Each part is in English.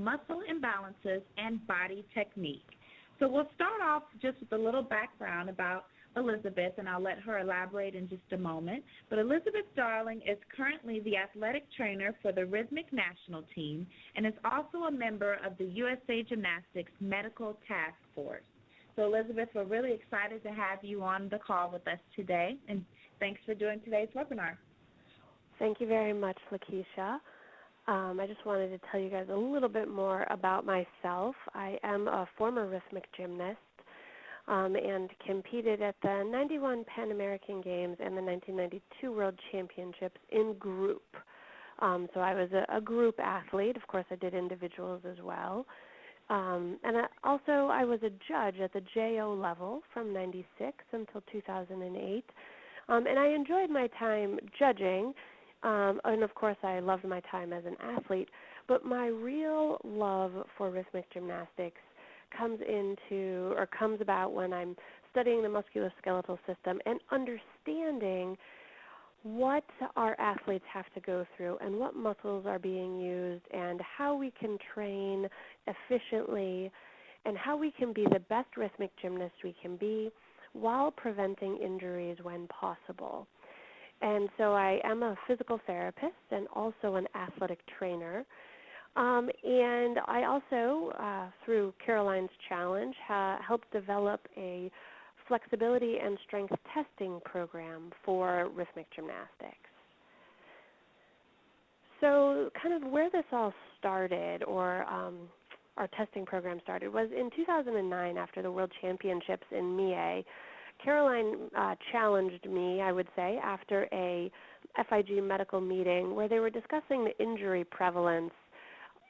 muscle imbalances and body technique. So we'll start off just with a little background about Elizabeth, and I'll let her elaborate in just a moment. But Elizabeth Darling is currently the athletic trainer for the Rhythmic national team and is also a member of the USA Gymnastics Medical Task Force. So, Elizabeth, we're really excited to have you on the call with us today, and thanks for doing today's webinar. Thank you very much, Lakeisha. I just wanted to tell you guys a little bit more about myself. I am a former rhythmic gymnast and competed at the 91 Pan American Games and the 1992 World Championships in group. So I was a group athlete. Of course, I did individuals as well. And I was a judge at the JO level from 96 until 2008. And I enjoyed my time judging. And, of course, I loved my time as an athlete. But my real love for rhythmic gymnastics comes about when I'm studying the musculoskeletal system and understanding what our athletes have to go through and what muscles are being used and how we can train efficiently and how we can be the best rhythmic gymnasts we can be while preventing injuries when possible. And so I am a physical therapist and also an athletic trainer. And I also, through Caroline's Challenge, helped develop a flexibility and strength testing program for rhythmic gymnastics. So kind of where this all started, or our testing program started, was in 2009 after the World Championships in Mie. Caroline challenged me, I would say, after a FIG medical meeting where they were discussing the injury prevalence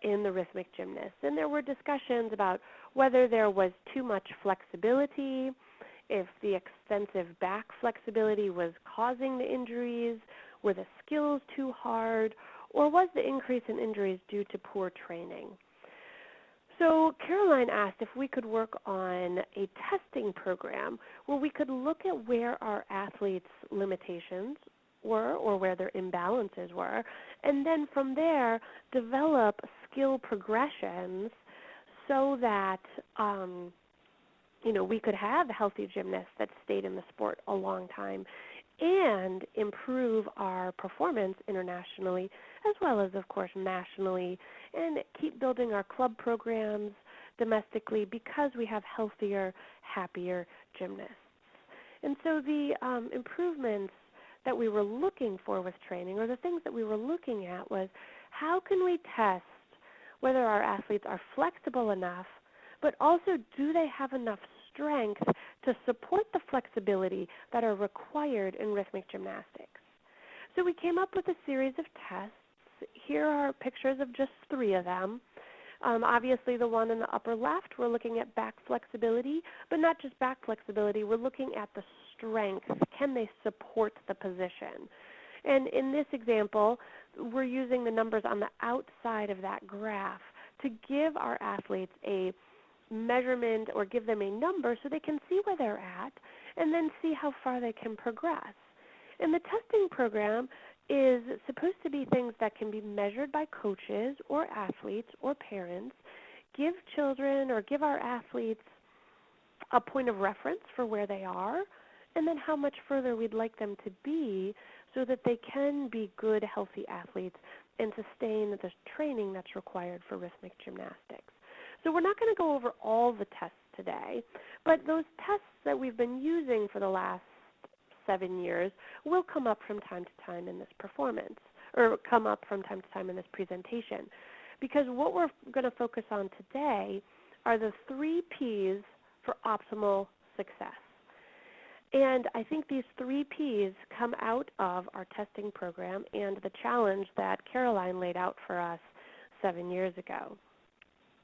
in the rhythmic gymnasts. And there were discussions about whether there was too much flexibility, if the extensive back flexibility was causing the injuries, were the skills too hard, or was the increase in injuries due to poor training? So Caroline asked if we could work on a testing program where we could look at where our athletes' limitations were or where their imbalances were, and then from there develop skill progressions so that we could have healthy gymnasts that stayed in the sport a long time and improve our performance internationally as well as, of course, nationally, and keep building our club programs domestically because we have healthier, happier gymnasts. And so the improvements that we were looking for with training, or the things that we were looking at, was how can we test whether our athletes are flexible enough, but also do they have enough strength to support the flexibility that are required in rhythmic gymnastics. So we came up with a series of tests. Here are pictures of just 3 of them. Obviously, the one in the upper left, we're looking at back flexibility, but not just back flexibility, we're looking at the strength. Can they support the position? And in this example, we're using the numbers on the outside of that graph to give our athletes a measurement or give them a number so they can see where they're at and then see how far they can progress. And the testing program is supposed to be things that can be measured by coaches or athletes or parents, give children or give our athletes a point of reference for where they are, and then how much further we'd like them to be so that they can be good, healthy athletes and sustain the training that's required for rhythmic gymnastics. So we're not going to go over all the tests today, but those tests that we've been using for the last 7 years will come up from time to time in this performance, or come up from time to time in this presentation, because what we're going to focus on today are the 3 Ps for optimal success. And I think these 3 Ps come out of our testing program and the challenge that Caroline laid out for us 7 years ago.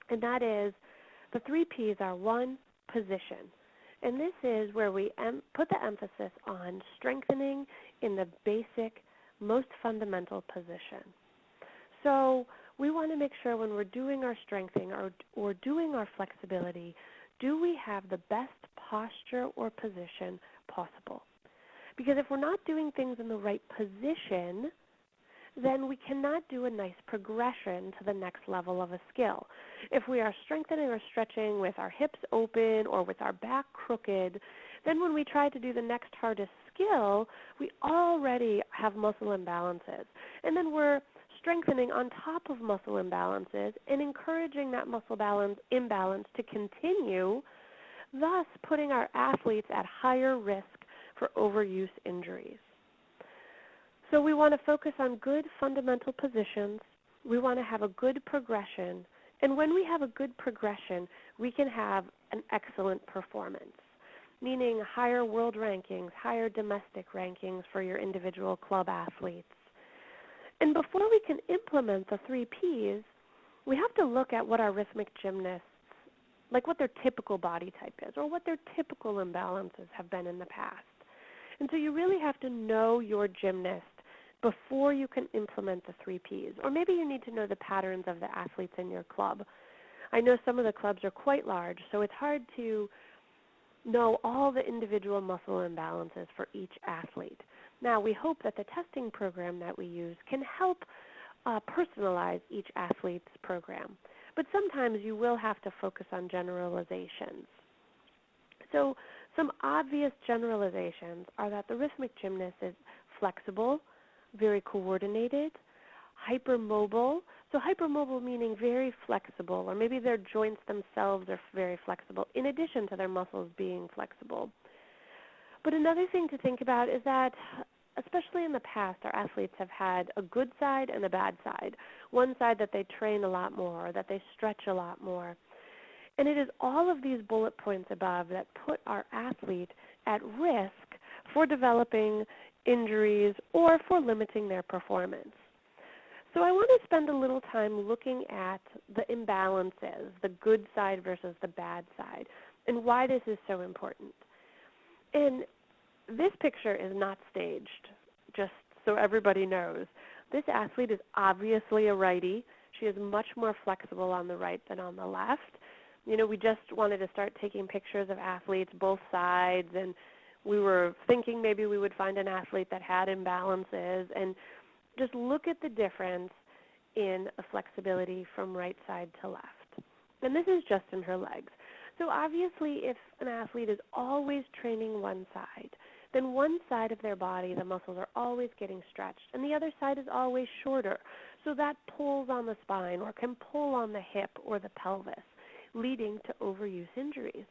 And that is, the 3 Ps are 1, position. And this is where we put the emphasis on strengthening in the basic, most fundamental position. So we want to make sure when we're doing our strengthening or doing our flexibility, do we have the best posture or position possible? Because if we're not doing things in the right position, then we cannot do a nice progression to the next level of a skill. If we are strengthening or stretching with our hips open or with our back crooked, then when we try to do the next hardest skill, we already have muscle imbalances. And then we're strengthening on top of muscle imbalances and encouraging that muscle imbalance to continue, thus putting our athletes at higher risk for overuse injuries. So we want to focus on good fundamental positions. We want to have a good progression. And when we have a good progression, we can have an excellent performance, meaning higher world rankings, higher domestic rankings for your individual club athletes. And before we can implement the 3 Ps, we have to look at what our rhythmic gymnasts, like what their typical body type is or what their typical imbalances have been in the past. And so you really have to know your gymnast before you can implement the 3 Ps. Or maybe you need to know the patterns of the athletes in your club. I know some of the clubs are quite large, so it's hard to know all the individual muscle imbalances for each athlete. Now, we hope that the testing program that we use can help personalize each athlete's program. But sometimes you will have to focus on generalizations. So some obvious generalizations are that the rhythmic gymnast is flexible, very coordinated, hypermobile. So hypermobile meaning very flexible, or maybe their joints themselves are very flexible, in addition to their muscles being flexible. But another thing to think about is that, especially in the past, our athletes have had a good side and a bad side. One side that they train a lot more, or that they stretch a lot more. And it is all of these bullet points above that put our athlete at risk for developing injuries or for limiting their performance. So I want to spend a little time looking at the imbalances, the good side versus the bad side, and why this is so important. And this picture is not staged, just so everybody knows. This athlete is obviously a righty. She is much more flexible on the right than on the left. You know, we just wanted to start taking pictures of athletes, both sides, and we were thinking maybe we would find an athlete that had imbalances, and just look at the difference in a flexibility from right side to left. And this is just in her legs. So obviously if an athlete is always training one side, then one side of their body, the muscles are always getting stretched, and the other side is always shorter. So that pulls on the spine or can pull on the hip or the pelvis, leading to overuse injuries.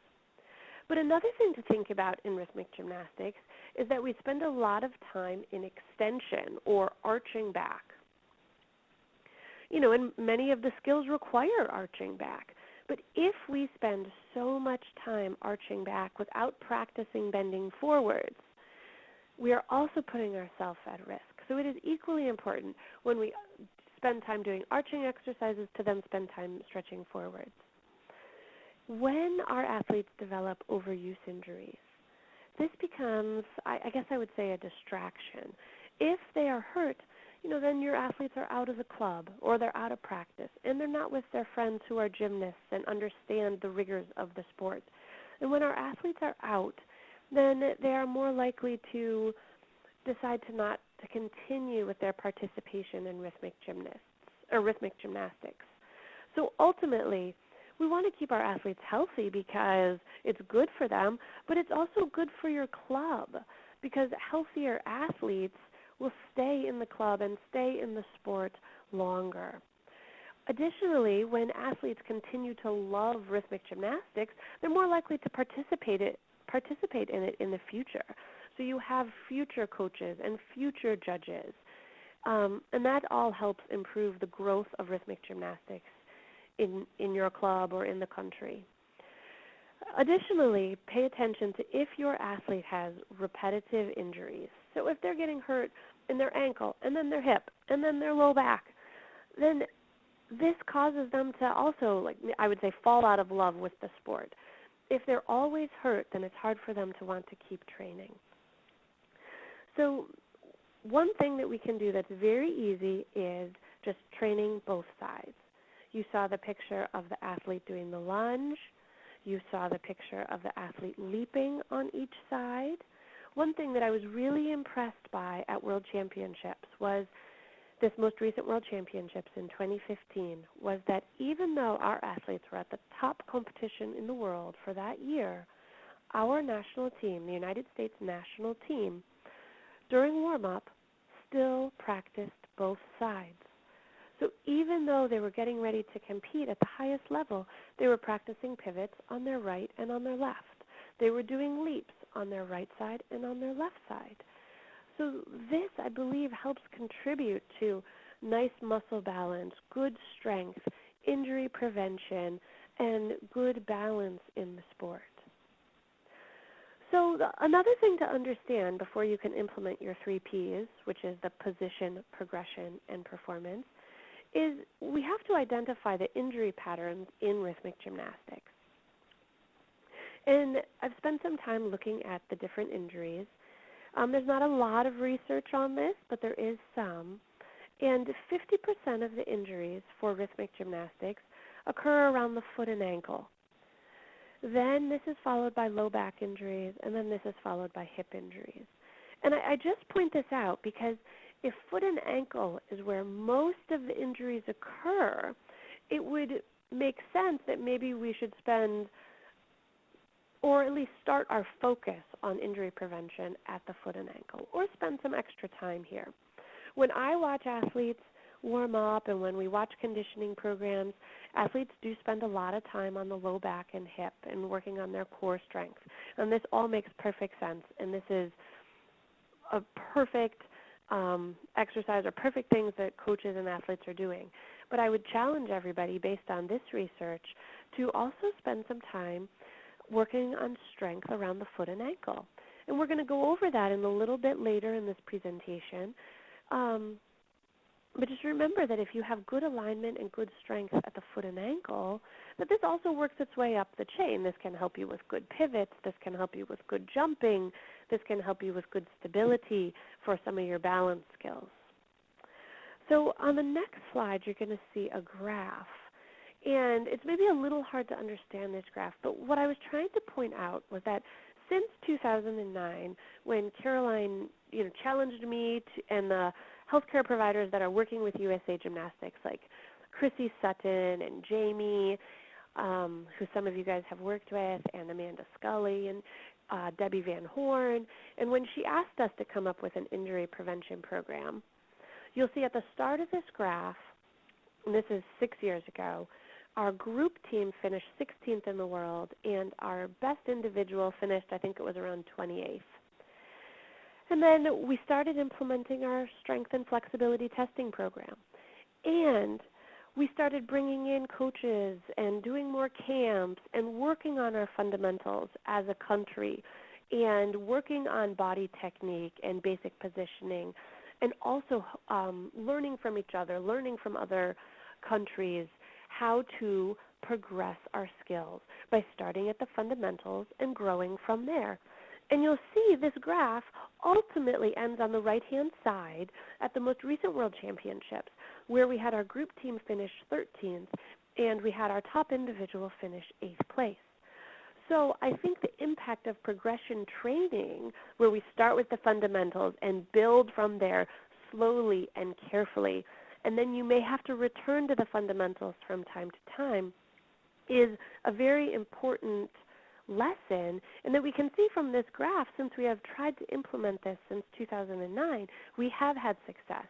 But another thing to think about in rhythmic gymnastics is that we spend a lot of time in extension or arching back. You know, and many of the skills require arching back. But if we spend so much time arching back without practicing bending forwards, we are also putting ourselves at risk. So it is equally important when we spend time doing arching exercises to then spend time stretching forwards. When our athletes develop overuse injuries, this becomes, I guess I would say, a distraction. If they are hurt, you know, then your athletes are out of the club or they're out of practice and they're not with their friends who are gymnasts and understand the rigors of the sport. And when our athletes are out, then they are more likely to decide to not to continue with their participation in rhythmic gymnastics. So ultimately, we want to keep our athletes healthy because it's good for them, but it's also good for your club because healthier athletes will stay in the club and stay in the sport longer. Additionally, when athletes continue to love rhythmic gymnastics, they're more likely to participate in it in the future. So you have future coaches and future judges, and that all helps improve the growth of rhythmic gymnastics in your club or in the country. Additionally, pay attention to if your athlete has repetitive injuries. So if they're getting hurt in their ankle and then their hip and then their low back, then this causes them to also, like I would say, fall out of love with the sport. If they're always hurt, then it's hard for them to want to keep training. So one thing that we can do that's very easy is just training both sides. You saw the picture of the athlete doing the lunge. You saw the picture of the athlete leaping on each side. One thing that I was really impressed by at World Championships was this most recent World Championships in 2015 was that even though our athletes were at the top competition in the world for that year, our national team, the United States national team, during warm-up still practiced both sides. So even though they were getting ready to compete at the highest level, they were practicing pivots on their right and on their left. They were doing leaps on their right side and on their left side. So this, I believe, helps contribute to nice muscle balance, good strength, injury prevention, and good balance in the sport. So another thing to understand before you can implement your 3 Ps, which is the position, progression, and performance, is we have to identify the injury patterns in rhythmic gymnastics. And I've spent some time looking at the different injuries. There's not a lot of research on this, but there is some. And 50% of the injuries for rhythmic gymnastics occur around the foot and ankle. Then this is followed by low back injuries, and then this is followed by hip injuries. And I just point this out because if foot and ankle is where most of the injuries occur, it would make sense that maybe we should spend, or at least start our focus on injury prevention at the foot and ankle, or spend some extra time here. When I watch athletes warm up and when we watch conditioning programs, athletes do spend a lot of time on the low back and hip and working on their core strength. And this all makes perfect sense, and this is a perfect exercise or perfect things that coaches and athletes are doing. But I would challenge everybody, based on this research, to also spend some time working on strength around the foot and ankle. And we're going to go over that in a little bit later in this presentation. But just remember that if you have good alignment and good strength at the foot and ankle, that this also works its way up the chain. This can help you with good pivots. This can help you with good jumping. This can help you with good stability for some of your balance skills. So on the next slide, you're going to see a graph. And it's maybe a little hard to understand this graph, but what I was trying to point out was that since 2009, when Caroline challenged me and the healthcare providers that are working with USA Gymnastics, like Chrissy Sutton and Jamie, who some of you guys have worked with, and Amanda Scully and Debbie Van Horn, and when she asked us to come up with an injury prevention program, you'll see at the start of this graph, and this is 6 years ago, our group team finished 16th in the world, and our best individual finished, I think it was around 28th. And then we started implementing our strength and flexibility testing program. And we started bringing in coaches and doing more camps and working on our fundamentals as a country and working on body technique and basic positioning, and also learning from each other, learning from other countries how to progress our skills by starting at the fundamentals and growing from there. And you'll see this graph ultimately ends on the right-hand side at the most recent World Championships, where we had our group team finish 13th and we had our top individual finish 8th place. So I think the impact of progression training, where we start with the fundamentals and build from there slowly and carefully, and then you may have to return to the fundamentals from time to time, is a very important lesson, and that we can see from this graph, since we have tried to implement this since 2009, we have had success,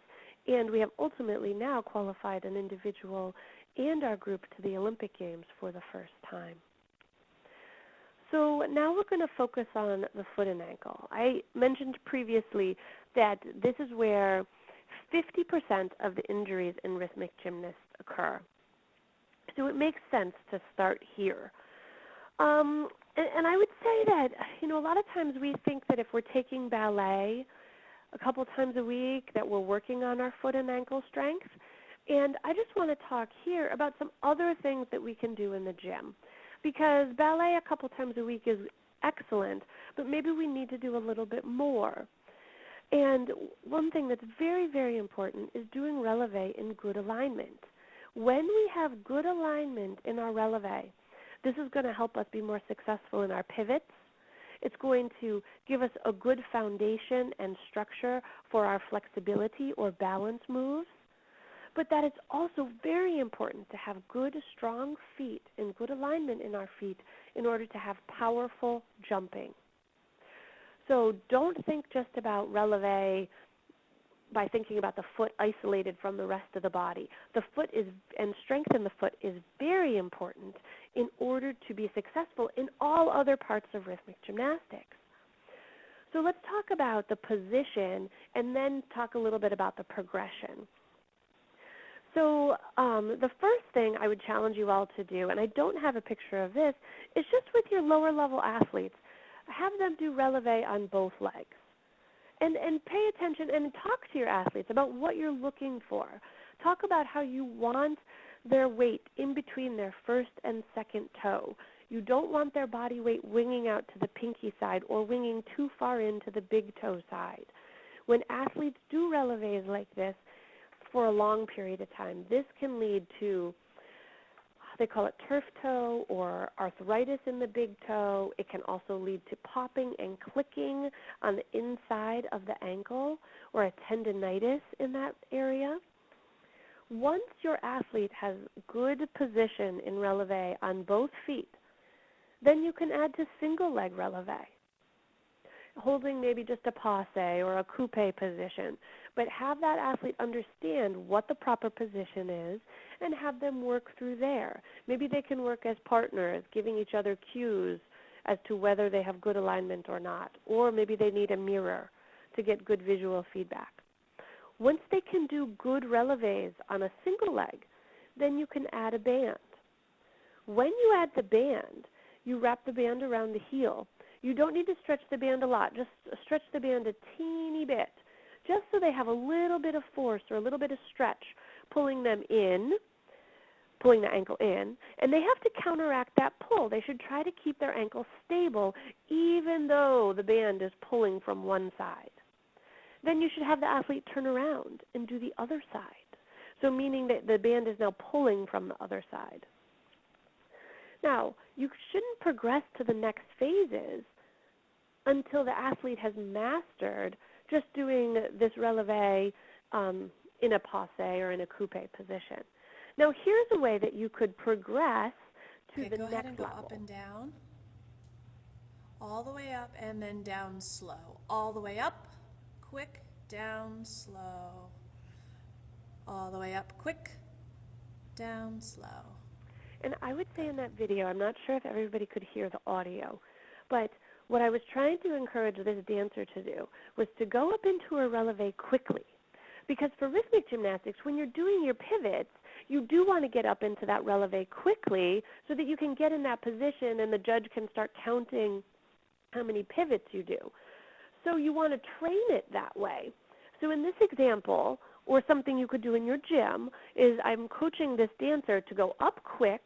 and we have ultimately now qualified an individual and our group to the Olympic Games for the first time. So now we're going to focus on the foot and ankle. I mentioned previously that this is where 50% of the injuries in rhythmic gymnasts occur. So it makes sense to start here. And I would say that, a lot of times we think that if we're taking ballet a couple times a week, that we're working on our foot and ankle strength. And I just want to talk here about some other things that we can do in the gym. Because ballet a couple times a week is excellent, but maybe we need to do a little bit more. And one thing that's very, very important is doing releve in good alignment. When we have good alignment in our releve, this is going to help us be more successful in our pivots. It's going to give us a good foundation and structure for our flexibility or balance moves. but that it's also very important to have good, strong feet and good alignment in our feet in order to have powerful jumping. So don't think just about releve by thinking about the foot isolated from the rest of the body. The foot is, and strength in the foot is very important in order to be successful in all other parts of rhythmic gymnastics. So let's talk about the position and then talk a little bit about the progression. So the first thing I would challenge you all to do, and I don't have a picture of this, is just with your lower level athletes, have them do releve on both legs. And pay attention and talk to your athletes about what you're looking for. Talk about how you want their weight in between their first and second toe. You don't want their body weight winging out to the pinky side or winging too far into the big toe side. When athletes do releves like this for a long period of time, this can lead to, they call it turf toe or arthritis in the big toe. It can also lead to popping and clicking on the inside of the ankle or a tendinitis in that area. Once your athlete has good position in releve on both feet, then you can add to single leg releve, holding maybe just a passe or a coupe position, but have that athlete understand what the proper position is and have them work through there. Maybe they can work as partners, giving each other cues as to whether they have good alignment or not, or maybe they need a mirror to get good visual feedback. Once they can do good releves on a single leg, then you can add a band. When you add the band, you wrap the band around the heel. You don't need to stretch the band a lot. Just stretch the band a teeny bit, just so they have a little bit of force or a little bit of stretch, pulling them in, pulling the ankle in, and they have to counteract that pull. They should try to keep their ankle stable even though the band is pulling from one side. Then you should have the athlete turn around and do the other side, so meaning that the band is now pulling from the other side. Now, you shouldn't progress to the next phases until the athlete has mastered just doing this releve in a passe or in a coupe position. Now, here's a way that you could progress to the next level. Go ahead and go up and down, all the way up and then down slow. All the way up, quick, down, slow. All the way up, quick, down, slow. And I would say in that video, I'm not sure if everybody could hear the audio, but what I was trying to encourage this dancer to do was to go up into a releve quickly. Because for rhythmic gymnastics, when you're doing your pivots, you do want to get up into that releve quickly so that you can get in that position and the judge can start counting how many pivots you do. So you want to train it that way. So in this example, or something you could do in your gym, is I'm coaching this dancer to go up quick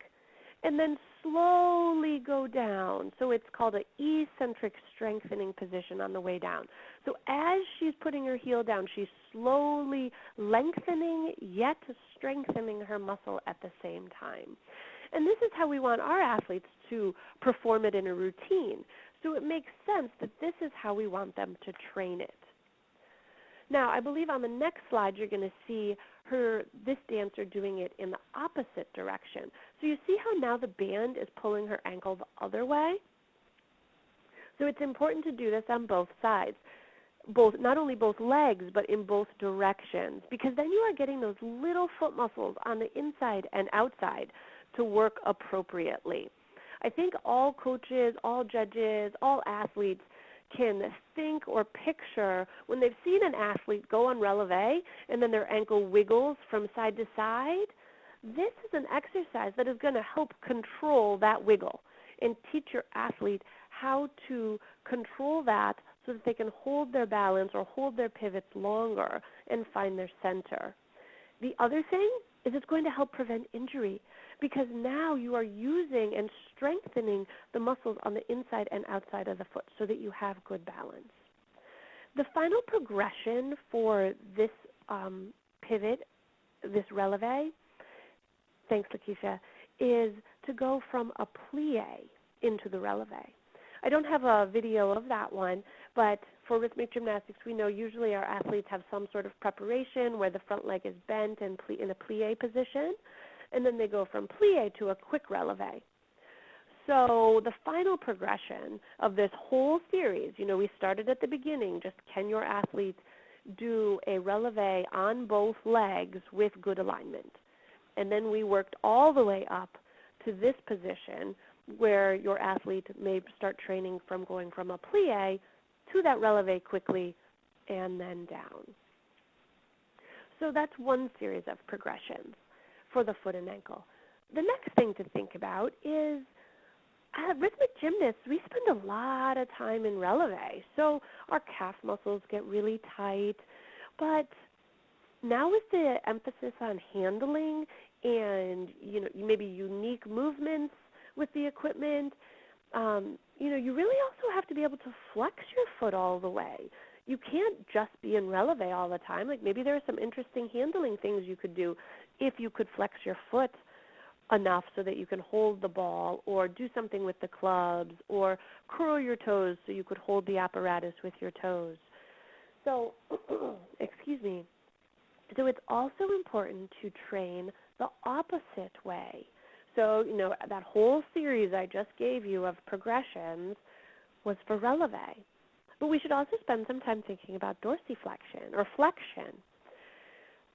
and then slowly go down. So it's called an eccentric strengthening position on the way down. So as she's putting her heel down, she's slowly lengthening yet strengthening her muscle at the same time. And this is how we want our athletes to perform it in a routine. So it makes sense that this is how we want them to train it. Now, I believe on the next slide you're going to see this dancer doing it in the opposite direction. So you see how now the band is pulling her ankle the other way? So it's important to do this on both sides, not only both legs, but in both directions, because then you are getting those little foot muscles on the inside and outside to work appropriately. I think all coaches, all judges, all athletes can think or picture when they've seen an athlete go on releve and then their ankle wiggles from side to side. This is an exercise that is going to help control that wiggle and teach your athlete how to control that so that they can hold their balance or hold their pivots longer and find their center. The other thing is it's going to help prevent injury, because now you are using and strengthening the muscles on the inside and outside of the foot so that you have good balance. The final progression for this pivot, this releve, thanks Lakeisha, is to go from a plie into the releve. I don't have a video of that one, but for rhythmic gymnastics, we know usually our athletes have some sort of preparation where the front leg is bent and in a plie position, and then they go from plie to a quick releve. So the final progression of this whole series, we started at the beginning, just can your athlete do a releve on both legs with good alignment? And then we worked all the way up to this position where your athlete may start training from going from a plie to that releve quickly and then down. So that's one series of progressions for the foot and ankle. The next thing to think about is rhythmic gymnasts, we spend a lot of time in releve. So our calf muscles get really tight, but now with the emphasis on handling and maybe unique movements with the equipment, you really also have to be able to flex your foot all the way. You can't just be in releve all the time. Like maybe there are some interesting handling things you could do if you could flex your foot enough so that you can hold the ball or do something with the clubs or curl your toes so you could hold the apparatus with your toes. So, excuse me. So it's also important to train the opposite way. So, that whole series I just gave you of progressions was for releve. But we should also spend some time thinking about dorsiflexion or flexion.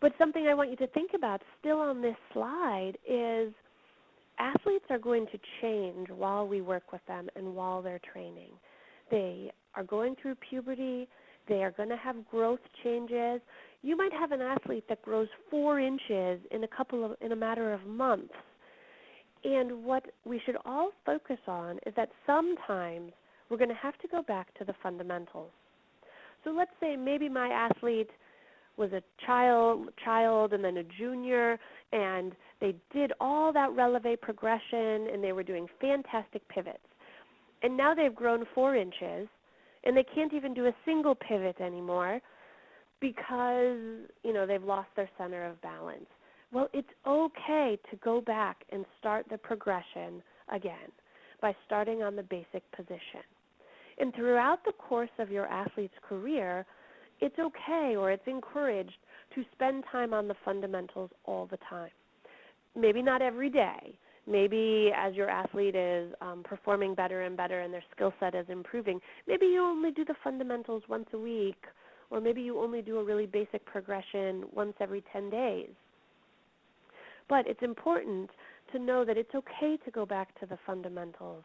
But something I want you to think about still on this slide is athletes are going to change while we work with them and while they're training. They are going through puberty. They are going to have growth changes. You might have an athlete that grows 4 inches in a matter of months. And what we should all focus on is that sometimes we're going to have to go back to the fundamentals. So let's say maybe my athlete was a child and then a junior, and they did all that releve progression, and they were doing fantastic pivots. And now they've grown 4 inches, and they can't even do a single pivot anymore because, they've lost their center of balance. Well, it's okay to go back and start the progression again by starting on the basic position. And throughout the course of your athlete's career, it's okay or it's encouraged to spend time on the fundamentals all the time. Maybe not every day. Maybe as your athlete is performing better and better and their skill set is improving, maybe you only do the fundamentals once a week, or maybe you only do a really basic progression once every 10 days. But it's important to know that it's okay to go back to the fundamentals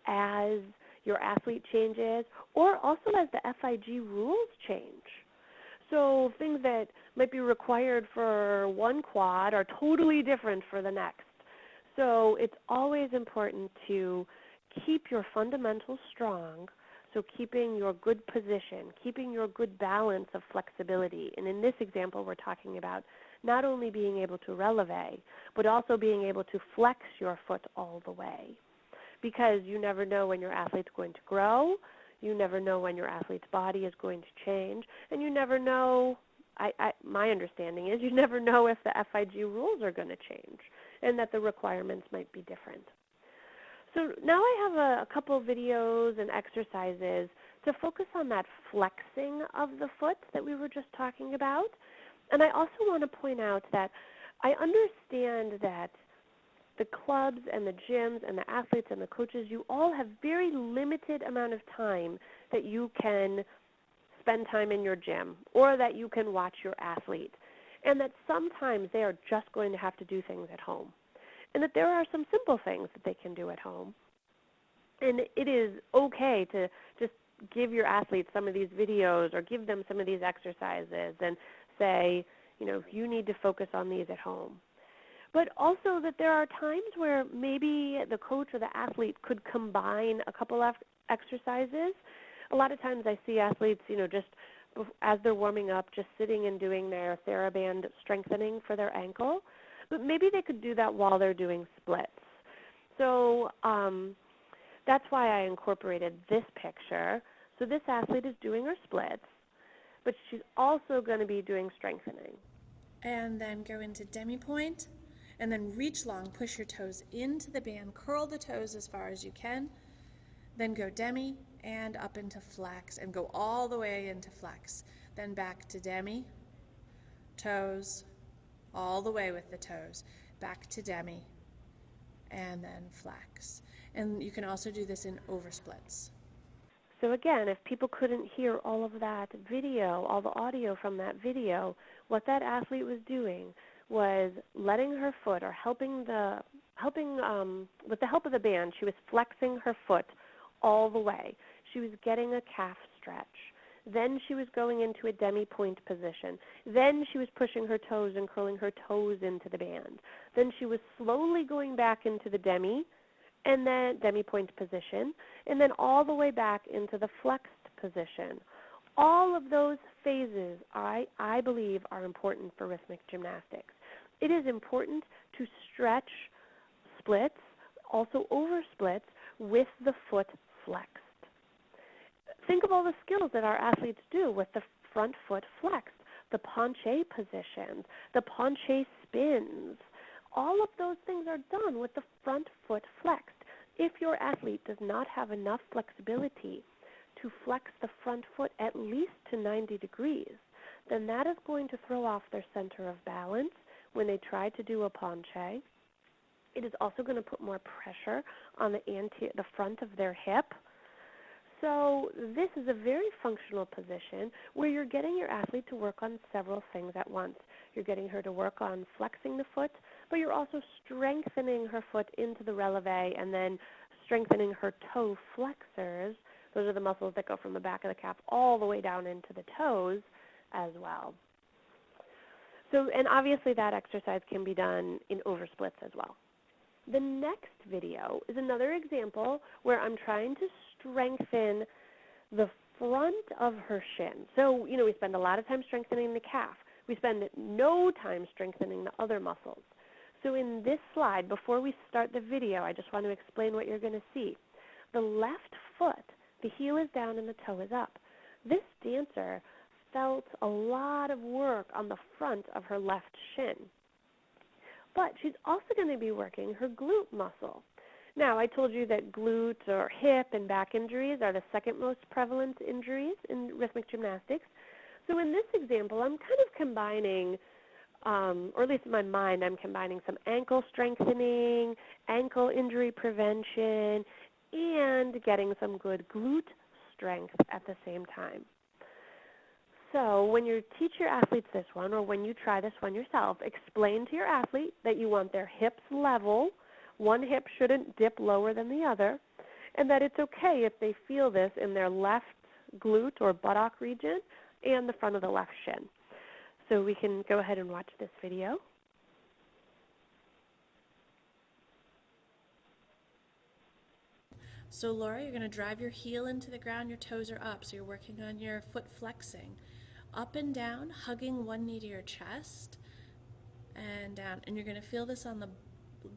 as your athlete changes, or also as the FIG rules change. So things that might be required for one quad are totally different for the next. So it's always important to keep your fundamentals strong, so keeping your good position, keeping your good balance of flexibility. And in this example, we're talking about not only being able to releve, but also being able to flex your foot all the way. Because you never know when your athlete's going to grow, you never know when your athlete's body is going to change, and you never know, my understanding is, you never know if the FIG rules are going to change and that the requirements might be different. So now I have a couple videos and exercises to focus on that flexing of the foot that we were just talking about. And I also want to point out that I understand that the clubs and the gyms and the athletes and the coaches, you all have very limited amount of time that you can spend time in your gym or that you can watch your athlete, and that sometimes they are just going to have to do things at home, and that there are some simple things that they can do at home. And it is okay to just give your athletes some of these videos or give them some of these exercises and say, you need to focus on these at home. But also that there are times where maybe the coach or the athlete could combine a couple of exercises. A lot of times I see athletes, just as they're warming up, just sitting and doing their TheraBand strengthening for their ankle. But maybe they could do that while they're doing splits. So that's why I incorporated this picture. So this athlete is doing her splits, but she's also going to be doing strengthening. And then go into demi-point. And then reach long, push your toes into the band, curl the toes as far as you can, Then go demi and up into flex and go all the way into flex. Then back to demi, toes, all the way with the toes, back to demi, and then flex. And you can also do this in oversplits. So again, if people couldn't hear all of that video, all the audio from that video, what that athlete was doing was letting her foot, or with the help of the band, she was flexing her foot all the way. She was getting a calf stretch. Then she was going into a demi-point position. Then she was pushing her toes and curling her toes into the band. Then she was slowly going back into the demi, and then demi-point position, and then all the way back into the flexed position. All of those phases, I believe, are important for rhythmic gymnastics. It is important to stretch splits, also over splits, with the foot flexed. Think of all the skills that our athletes do with the front foot flexed, the penché positions, the penché spins. All of those things are done with the front foot flexed. If your athlete does not have enough flexibility to flex the front foot at least to 90 degrees, then that is going to throw off their center of balance when they try to do a penché. It is also going to put more pressure on the front of their hip. So this is a very functional position where you're getting your athlete to work on several things at once. You're getting her to work on flexing the foot, but you're also strengthening her foot into the releve and then strengthening her toe flexors. Those are the muscles that go from the back of the calf all the way down into the toes as well. So, and obviously that exercise can be done in oversplits as well. The next video is another example where I'm trying to strengthen the front of her shin. So, we spend a lot of time strengthening the calf. We spend no time strengthening the other muscles. So in this slide, before we start the video, I just want to explain what you're going to see. The left foot, the heel is down and the toe is up. This dancer felt a lot of work on the front of her left shin. But she's also going to be working her glute muscle. Now, I told you that glute or hip and back injuries are the second most prevalent injuries in rhythmic gymnastics. So in this example, I'm kind of combining, or at least in my mind, I'm combining some ankle strengthening, ankle injury prevention, and getting some good glute strength at the same time. So when you teach your athletes this one, or when you try this one yourself, explain to your athlete that you want their hips level. One hip shouldn't dip lower than the other, and that it's okay if they feel this in their left glute or buttock region and the front of the left shin. So we can go ahead and watch this video. So Laura, you're going to drive your heel into the ground, your toes are up, so you're working on your foot flexing. Up and down, hugging one knee to your chest, and down. And you're going to feel this on the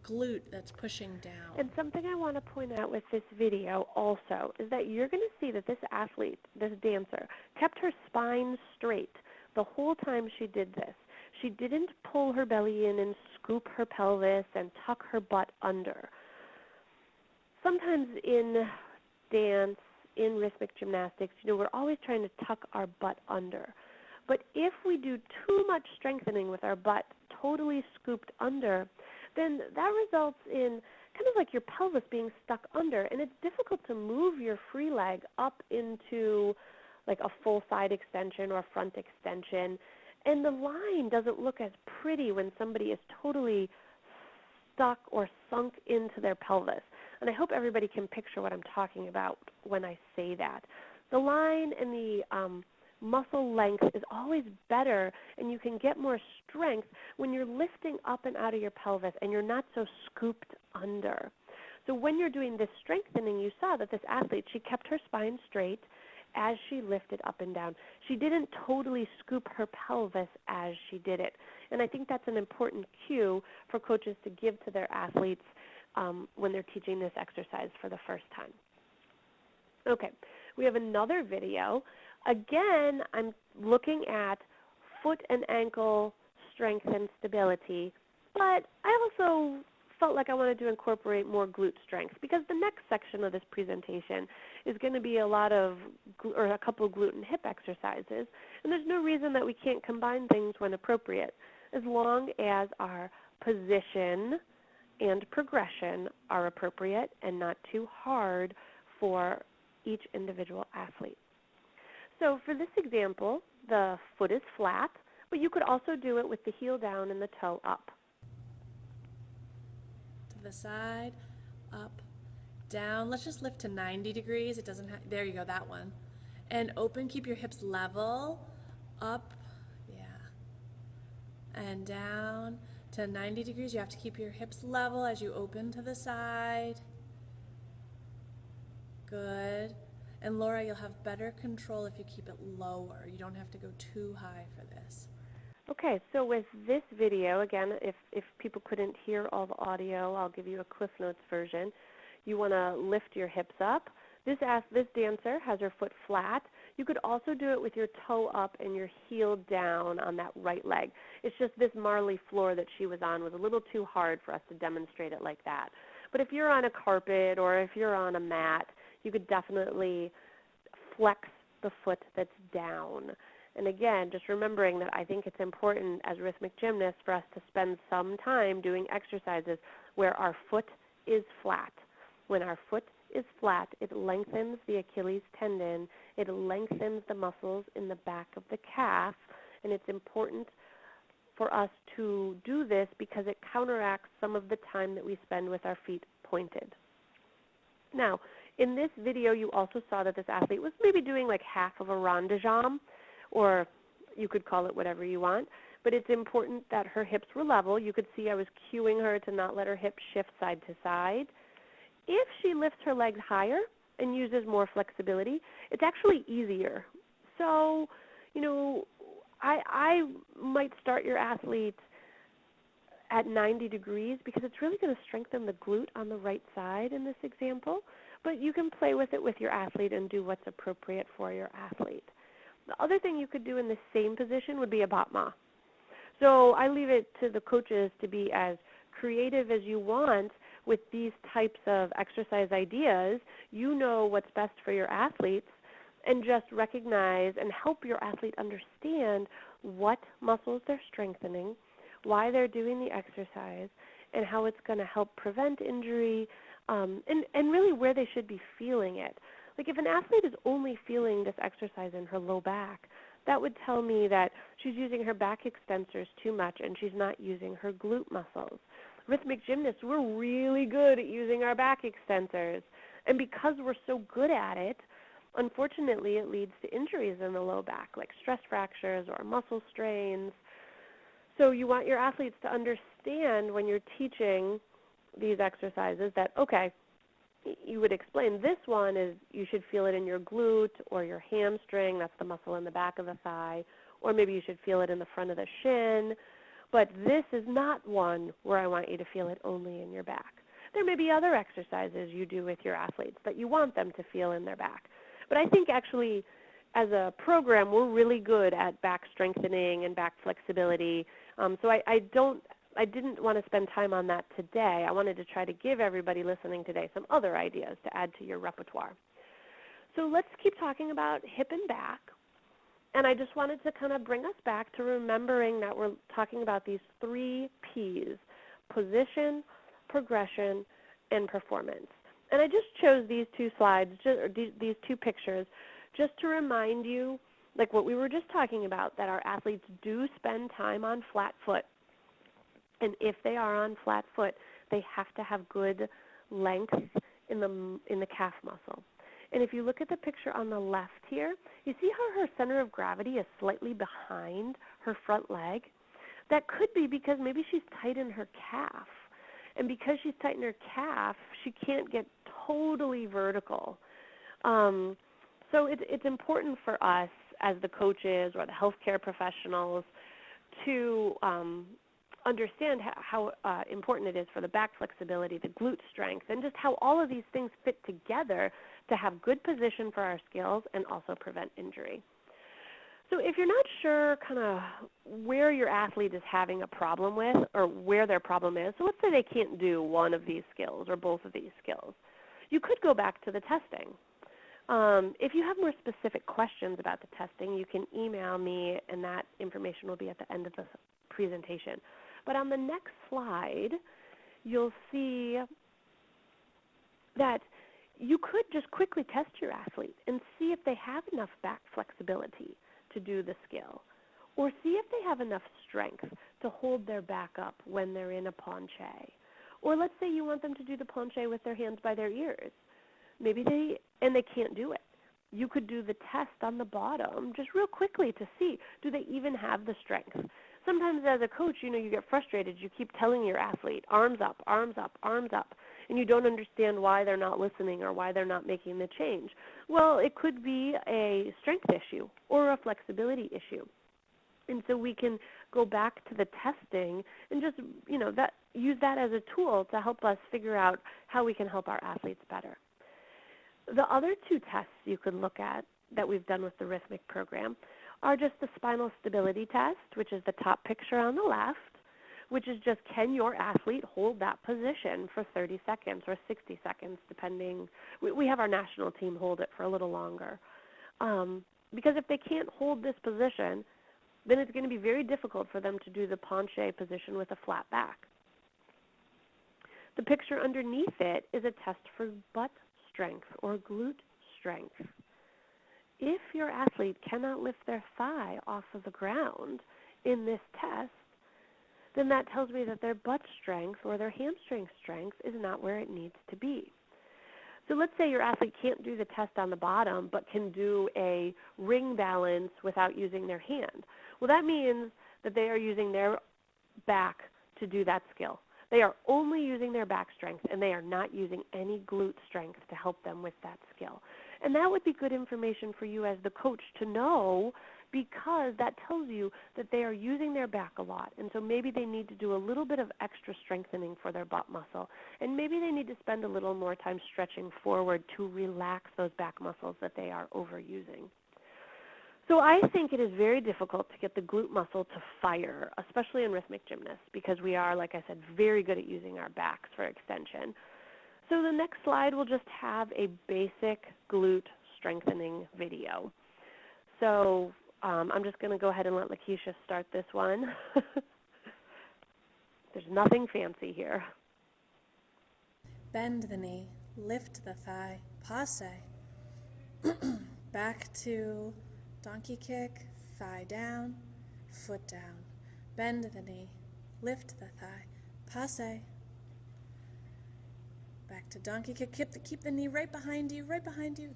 glute that's pushing down. And something I want to point out with this video also is that you're going to see that this athlete, this dancer, kept her spine straight the whole time she did this. She didn't pull her belly in and scoop her pelvis and tuck her butt under. Sometimes in dance, in rhythmic gymnastics, we're always trying to tuck our butt under. But if we do too much strengthening with our butt totally scooped under, then that results in kind of like your pelvis being stuck under, and it's difficult to move your free leg up into like a full side extension or front extension. And the line doesn't look as pretty when somebody is totally stuck or sunk into their pelvis. And I hope everybody can picture what I'm talking about when I say that. The line and the muscle length is always better, and you can get more strength when you're lifting up and out of your pelvis and you're not so scooped under. So when you're doing this strengthening, you saw that this athlete, she kept her spine straight as she lifted up and down. She didn't totally scoop her pelvis as she did it. And I think that's an important cue for coaches to give to their athletes when they're teaching this exercise for the first time. Okay, we have another video. Again, I'm looking at foot and ankle strength and stability, but I also felt like I wanted to incorporate more glute strength because the next section of this presentation is going to be a couple of glute and hip exercises, and there's no reason that we can't combine things when appropriate, as long as our position and progression are appropriate and not too hard for each individual athlete. So for this example, the foot is flat, but you could also do it with the heel down and the toe up. To the side, up, down. Let's just lift to 90 degrees. It doesn't have, there you go, that one. And open, keep your hips level, up, yeah, and down to 90 degrees. You have to keep your hips level as you open to the side. Good. And Laura, you'll have better control if you keep it lower. You don't have to go too high for this. Okay, so with this video, again, if people couldn't hear all the audio, I'll give you a Cliff Notes version. You want to lift your hips up. This dancer has her foot flat. You could also do it with your toe up and your heel down on that right leg. It's just this marley floor that she was on was a little too hard for us to demonstrate it like that. But if you're on a carpet or if you're on a mat, you could definitely flex the foot that's down. And again, just remembering that I think it's important as rhythmic gymnasts for us to spend some time doing exercises where our foot is flat. When our foot is flat, it lengthens the Achilles tendon, it lengthens the muscles in the back of the calf, and it's important for us to do this because it counteracts some of the time that we spend with our feet pointed. Now, in this video, you also saw that this athlete was maybe doing like half of a rond de jambe, or you could call it whatever you want, but it's important that her hips were level. You could see I was cueing her to not let her hips shift side to side. If she lifts her legs higher and uses more flexibility, it's actually easier. So, I might start your athlete at 90 degrees because it's really going to strengthen the glute on the right side in this example, but you can play with it with your athlete and do what's appropriate for your athlete. The other thing you could do in the same position would be a battement. So I leave it to the coaches to be as creative as you want with these types of exercise ideas. You know what's best for your athletes, and just recognize and help your athlete understand what muscles they're strengthening, why they're doing the exercise, and how it's going to help prevent injury, and really where they should be feeling it. Like if an athlete is only feeling this exercise in her low back, that would tell me that she's using her back extensors too much and she's not using her glute muscles. Rhythmic gymnasts, we're really good at using our back extensors. And because we're so good at it, unfortunately it leads to injuries in the low back, like stress fractures or muscle strains. So you want your athletes to understand when you're teaching these exercises that, okay, you would explain this one is you should feel it in your glute or your hamstring, that's the muscle in the back of the thigh, or maybe you should feel it in the front of the shin. But this is not one where I want you to feel it only in your back. There may be other exercises you do with your athletes that you want them to feel in their back. But I think actually as a program we're really good at back strengthening and back flexibility. So I didn't want to spend time on that today. I wanted to try to give everybody listening today some other ideas to add to your repertoire. So let's keep talking about hip and back. And I just wanted to kind of bring us back to remembering that we're talking about these 3 Ps: position, progression, and performance. And I just chose these 2 slides, these 2 pictures, just to remind you, like what we were just talking about, that our athletes do spend time on flat foot. And if they are on flat foot, they have to have good length in the calf muscle. And if you look at the picture on the left here, you see how her center of gravity is slightly behind her front leg? That could be because maybe she's tight in her calf. And because she's tight in her calf, she can't get totally vertical. So it's important for us as the coaches or the healthcare professionals to understand how important it is for the back flexibility, the glute strength, and just how all of these things fit together to have good position for our skills and also prevent injury. So if you're not sure kind of where your athlete is having a problem with or where their problem is, so let's say they can't do one of these skills or both of these skills, you could go back to the testing. If you have more specific questions about the testing, you can email me, and that information will be at the end of the presentation. But on the next slide, you'll see that you could just quickly test your athlete and see if they have enough back flexibility to do the skill, or see if they have enough strength to hold their back up when they're in a planche. Or let's say you want them to do the planche with their hands by their ears. Maybe they can't do it. You could do the test on the bottom just real quickly to see, do they even have the strength? Sometimes as a coach, you get frustrated. You keep telling your athlete, arms up, arms up, arms up, and you don't understand why they're not listening or why they're not making the change. Well, it could be a strength issue or a flexibility issue. And so we can go back to the testing and just, use that as a tool to help us figure out how we can help our athletes better. The other two tests you could look at that we've done with the Rhythmic program are just the spinal stability test, which is the top picture on the left, which is just, can your athlete hold that position for 30 seconds or 60 seconds, depending. We have our national team hold it for a little longer. Because if they can't hold this position, then it's going to be very difficult for them to do the penché position with a flat back. The picture underneath it is a test for butt strength or glute strength. If your athlete cannot lift their thigh off of the ground in this test, then that tells me that their butt strength or their hamstring strength is not where it needs to be. So let's say your athlete can't do the test on the bottom but can do a ring balance without using their hand. Well, that means that they are using their back to do that skill. They are only using their back strength, and they are not using any glute strength to help them with that skill. And that would be good information for you as the coach to know, because that tells you that they are using their back a lot. And so maybe they need to do a little bit of extra strengthening for their butt muscle. And maybe they need to spend a little more time stretching forward to relax those back muscles that they are overusing. So I think it is very difficult to get the glute muscle to fire, especially in rhythmic gymnasts, because we are, like I said, very good at using our backs for extension. So the next slide will just have a basic glute strengthening video. So I'm just going to go ahead and let Lakeisha start this one. There's nothing fancy here. Bend the knee, lift the thigh, passe. Back to donkey kick, thigh down, foot down. Bend the knee, lift the thigh, passe. Back to donkey kick, keep the knee right behind you.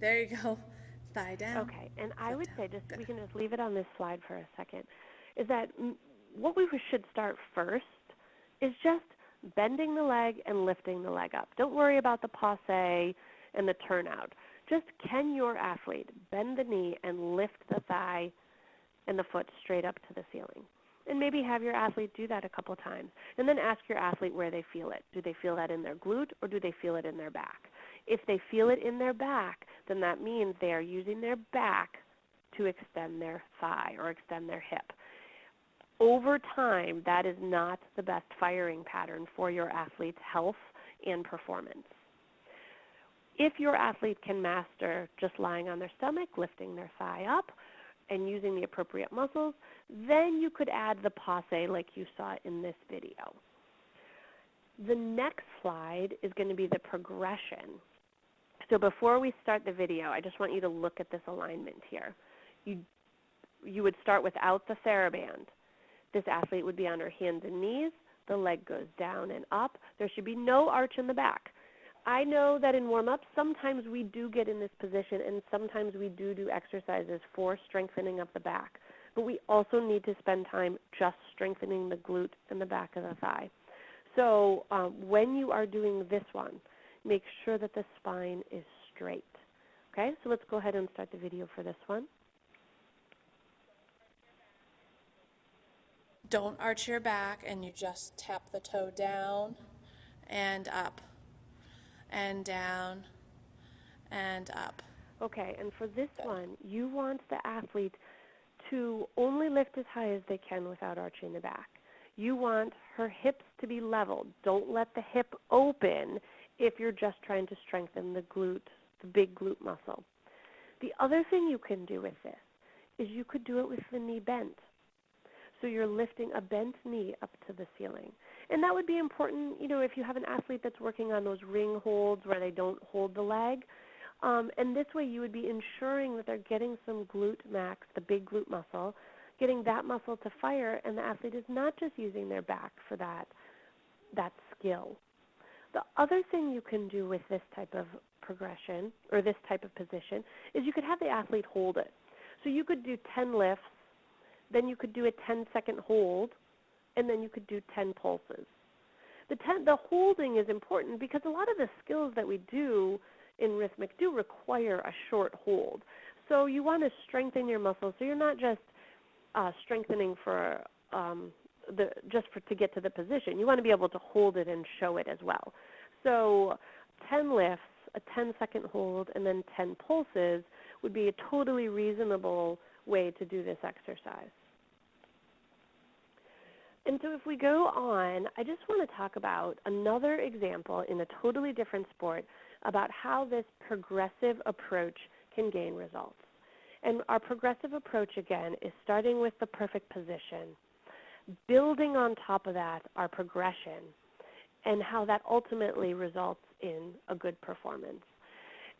There you go. Thigh down. Okay, and I would say we can just leave it on this slide for a second, is that what we should start first is just bending the leg and lifting the leg up. Don't worry about the passe and the turnout. Just, can your athlete bend the knee and lift the thigh and the foot straight up to the ceiling? And maybe have your athlete do that a couple times. And then ask your athlete where they feel it. Do they feel that in their glute, or do they feel it in their back? If they feel it in their back, then that means they are using their back to extend their thigh or extend their hip. Over time, that is not the best firing pattern for your athlete's health and performance. If your athlete can master just lying on their stomach, lifting their thigh up, and using the appropriate muscles, then you could add the passe like you saw in this video. The next slide is going to be the progression. So before we start the video, I just want you to look at this alignment here. You would start without the TheraBand. This athlete would be on her hands and knees. The leg goes down and up. There should be no arch in the back. I know that in warm-up, sometimes we do get in this position, and sometimes we do exercises for strengthening up the back. But we also need to spend time just strengthening the glute and the back of the thigh. So when you are doing this one, make sure that the spine is straight. Okay, so let's go ahead and start the video for this one. Don't arch your back, and you just tap the toe down and up and down and up. Okay, and for this one, you want the athlete to only lift as high as they can without arching the back. You want her hips to be leveled. Don't let the hip open if you're just trying to strengthen the glute, the big glute muscle. The other thing you can do with this is you could do it with the knee bent. So you're lifting a bent knee up to the ceiling. And that would be important, if you have an athlete that's working on those ring holds where they don't hold the leg. And this way you would be ensuring that they're getting some glute max, the big glute muscle, getting that muscle to fire, and the athlete is not just using their back for that skill. The other thing you can do with this type of progression or this type of position is you could have the athlete hold it. So you could do 10 lifts, then you could do a 10-second hold, and then you could do 10 pulses. The holding is important because a lot of the skills that we do in Rhythmic do require a short hold. So you want to strengthen your muscles. So you're not just strengthening for to get to the position. You want to be able to hold it and show it as well. So 10 lifts, a 10-second hold, and then 10 pulses would be a totally reasonable way to do this exercise. And so if we go on, I just want to talk about another example in a totally different sport about how this progressive approach can gain results. And our progressive approach, again, is starting with the perfect position, building on top of that our progression, and how that ultimately results in a good performance.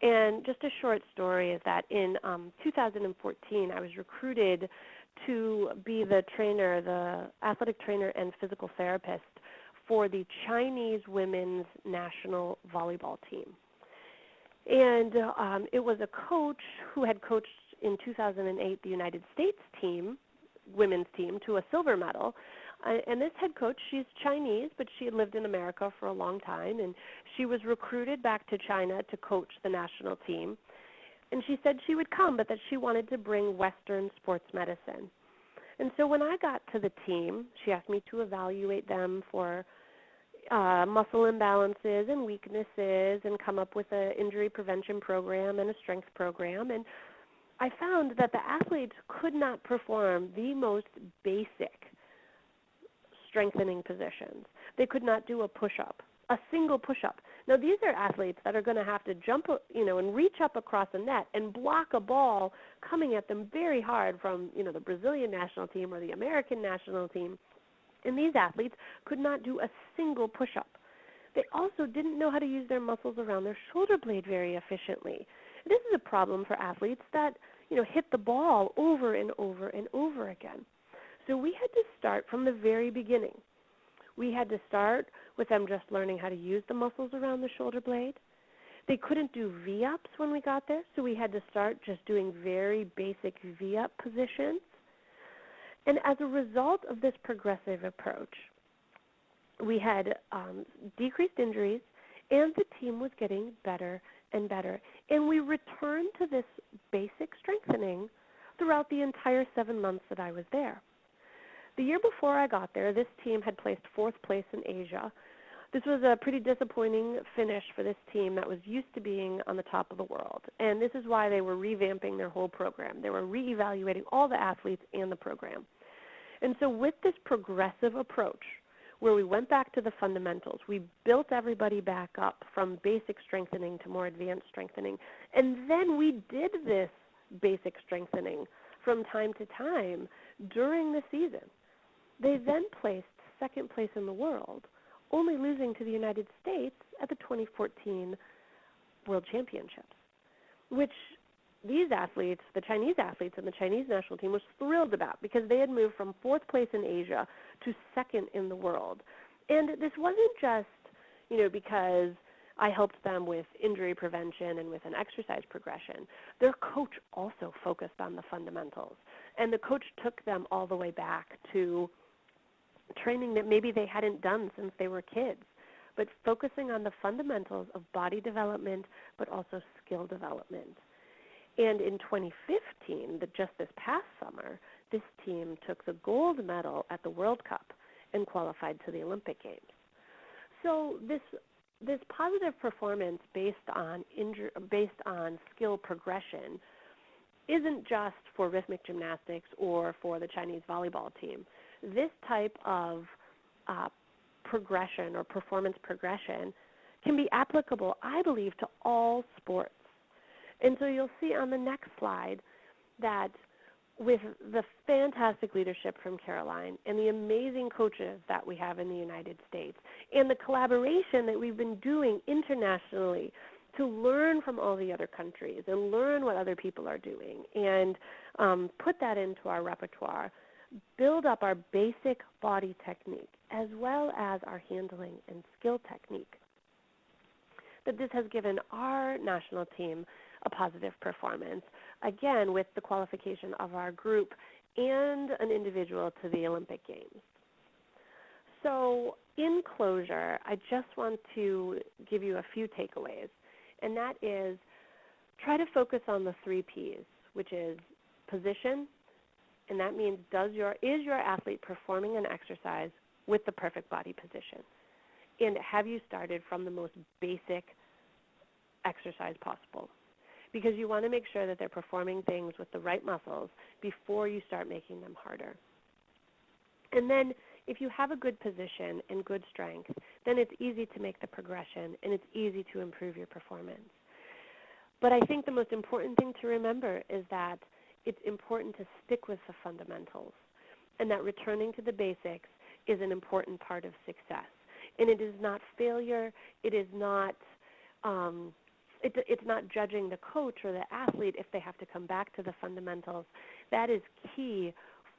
And just a short story is that in 2014, I was recruited to be the trainer, the athletic trainer and physical therapist for the Chinese women's national volleyball team. And it was a coach who had coached in 2008 the United States team, women's team, to a silver medal. And this head coach, she's Chinese, but she had lived in America for a long time, and she was recruited back to China to coach the national team. And she said she would come, but that she wanted to bring Western sports medicine. And so when I got to the team, she asked me to evaluate them for muscle imbalances and weaknesses and come up with an injury prevention program and a strength program. And I found that the athletes could not perform the most basic strengthening positions. They could not do a push-up, a single push-up. Now, these are athletes that are going to have to jump, and reach up across a net and block a ball coming at them very hard from, the Brazilian national team or the American national team. And these athletes could not do a single push-up. They also didn't know how to use their muscles around their shoulder blade very efficiently. This is a problem for athletes that, hit the ball over and over and over again. So we had to start from the very beginning. We had to start with them just learning how to use the muscles around the shoulder blade. They couldn't do V-ups when we got there, so we had to start just doing very basic V-up positions. And as a result of this progressive approach, we had decreased injuries, and the team was getting better and better. And we returned to this basic strengthening throughout the entire 7 months that I was there. The year before I got there, this team had placed 4th place in Asia. This was a pretty disappointing finish for this team that was used to being on the top of the world. And this is why they were revamping their whole program. They were reevaluating all the athletes and the program. And so with this progressive approach, where we went back to the fundamentals, we built everybody back up from basic strengthening to more advanced strengthening. And then we did this basic strengthening from time to time during the season. They then placed 2nd place in the world, only losing to the United States at the 2014 World Championships, which these athletes, the Chinese athletes and the Chinese national team, was thrilled about because they had moved from 4th place in Asia to 2nd in the world. And this wasn't just, because I helped them with injury prevention and with an exercise progression. Their coach also focused on the fundamentals, and the coach took them all the way back to training that maybe they hadn't done since they were kids, but focusing on the fundamentals of body development, but also skill development. And in 2015, just this past summer, this team took the gold medal at the World Cup and qualified to the Olympic Games. So this positive performance based on skill progression isn't just for rhythmic gymnastics or for the Chinese volleyball team. This type of progression or performance progression can be applicable, I believe, to all sports. And so you'll see on the next slide that with the fantastic leadership from Caroline and the amazing coaches that we have in the United States and the collaboration that we've been doing internationally to learn from all the other countries and learn what other people are doing and put that into our repertoire, build up our basic body technique as well as our handling and skill technique, that this has given our national team a positive performance, again, with the qualification of our group and an individual to the Olympic Games. So in closure, I just want to give you a few takeaways, and that is try to focus on the 3 Ps, which is position, and that means is your athlete performing an exercise with the perfect body position? And have you started from the most basic exercise possible? Because you want to make sure that they're performing things with the right muscles before you start making them harder. And then if you have a good position and good strength, then it's easy to make the progression and it's easy to improve your performance. But I think the most important thing to remember is that it's important to stick with the fundamentals and that returning to the basics is an important part of success. And it is not failure. It is not it's not judging the coach or the athlete if they have to come back to the fundamentals. That is key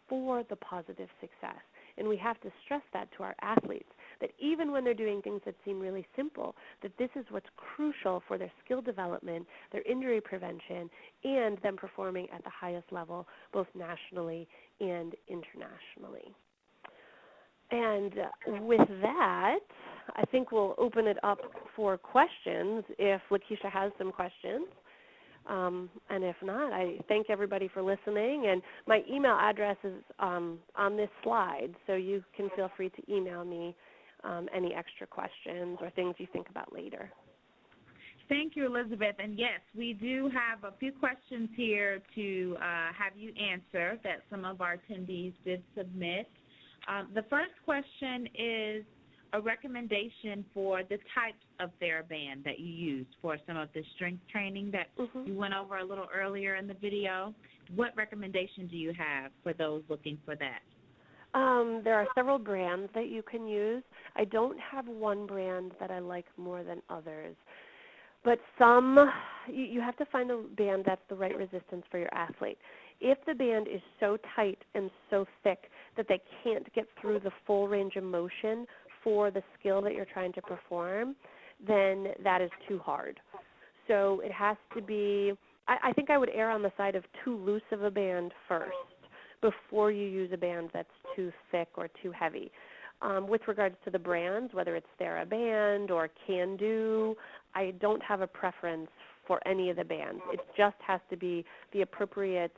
for the positive success. And we have to stress that to our athletes, that even when they're doing things that seem really simple, that this is what's crucial for their skill development, their injury prevention, and them performing at the highest level, both nationally and internationally. And with that, I think we'll open it up for questions if Lakeisha has some questions. And if not, I thank everybody for listening. And my email address is on this slide, so you can feel free to email me any extra questions or things you think about later. Thank you, Elizabeth. And yes, we do have a few questions here to have you answer that some of our attendees did submit. The first question is a recommendation for the types of TheraBand that you used for some of the strength training that you went over a little earlier in the video. What recommendation do you have for those looking for that? There are several brands that you can use. I don't have one brand that I like more than others. But you have to find a band that's the right resistance for your athlete. If the band is so tight and so thick that they can't get through the full range of motion for the skill that you're trying to perform, then that is too hard. So it has to be, I think I would err on the side of too loose of a band first before you use a band that's too thick or too heavy. With regards to the brands, whether it's TheraBand or Can Do, I don't have a preference for any of the bands. It just has to be the appropriate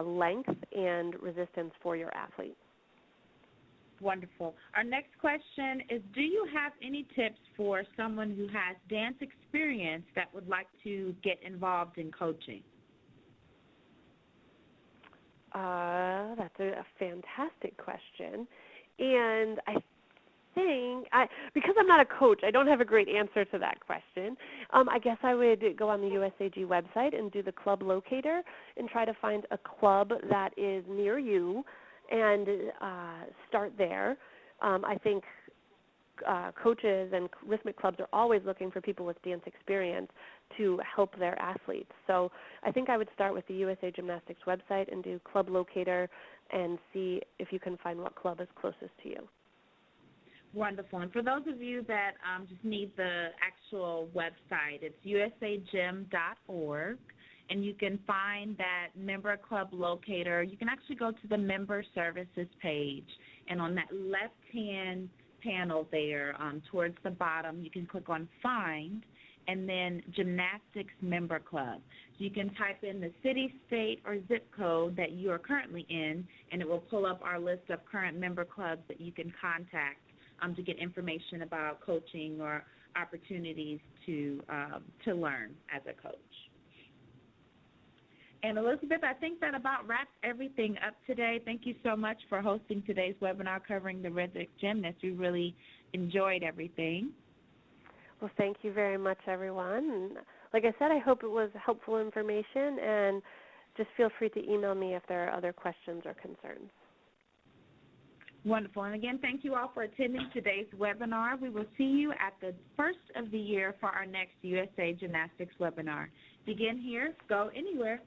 length and resistance for your athlete. Wonderful. Our next question is, do you have any tips for someone who has dance experience that would like to get involved in coaching? That's a fantastic question. And I think, because I'm not a coach, I don't have a great answer to that question. I guess I would go on the USAG website and do the club locator and try to find a club that is near you and start there. I think coaches and rhythmic clubs are always looking for people with dance experience to help their athletes. So I think I would start with the USA Gymnastics website and do club locator and see if you can find what club is closest to you. Wonderful. And for those of you that just need the actual website, it's usagym.org, and you can find that member club locator. You can actually go to the member services page, and on that left-hand panel there towards the bottom, you can click on Find, and then Gymnastics Member Club. So you can type in the city, state, or zip code that you are currently in, and it will pull up our list of current member clubs that you can contact to get information about coaching or opportunities to learn as a coach. And Elizabeth, I think that about wraps everything up today. Thank you so much for hosting today's webinar covering the Rhythmic Gymnast. We really enjoyed everything. Well, thank you very much, everyone. And like I said, I hope it was helpful information, and just feel free to email me if there are other questions or concerns. Wonderful. And again, thank you all for attending today's webinar. We will see you at the first of the year for our next USA Gymnastics webinar. Begin here, go anywhere.